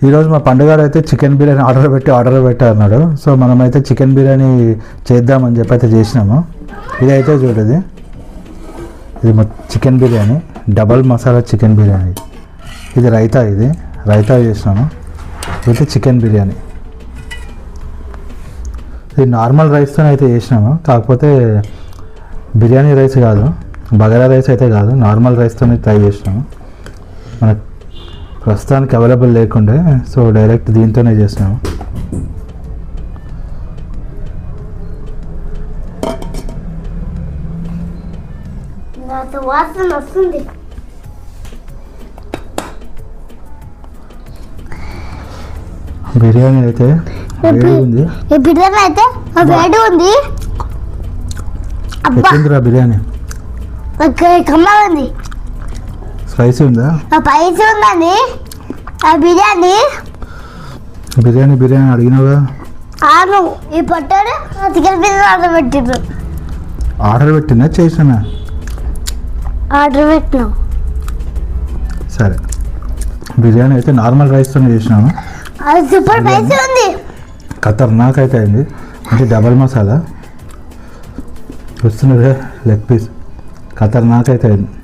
ఈరోజు మా పండుగ అయితే చికెన్ బిర్యానీ ఆర్డర్ పెట్టా అన్నాడు. సో మనమైతే చికెన్ బిర్యానీ చేద్దామని చెప్పి అయితే చేసినాము. ఇదైతే చూడది, ఇది chicken biryani, double masala chicken biryani. ఇది రైతా చేసినాము. ఇది చికెన్ బిర్యానీ. ఇది నార్మల్ రైస్తో అయితే చేసినాము, కాకపోతే బిర్యానీ రైస్ కాదు, బగారా రైస్ అయితే కాదు, నార్మల్ రైస్తోనే ట్రై చేసినాము. మనకు ప్రస్తుతానికి అవైలబుల్ లేకుండే, సో డైరెక్ట్ దీంతోనే చేసినాము. వాసన వస్తుంది. బిర్యానీ అయితే ఉంది, బిర్యానీ అయితే వేడి ఉంది. ఎట్లుందిరా బిర్యానీ? కమ్మగా ఉంది. స్పైసీ ఉందా? స్పైసీ ఉందండి బిర్యానీ అడిగినావుగా. అవును, ఈ పొట్టాడు చికెన్ బిర్యానీ ఆర్డర్ పెట్టినా చేసినా? ఆర్డర్ పెట్టినాం. సరే, బిర్యానీ అయితే నార్మల్ రైస్తోనే చేసినాము. అది సూపర్ స్పైసీ ఉంది. ఖతర్నాక్ అయితే అయింది. అంటే డబల్ మసాలా వస్తున్నదే, లెగ్ పీస్ ఖతర్నాక్ అయితే అయింది.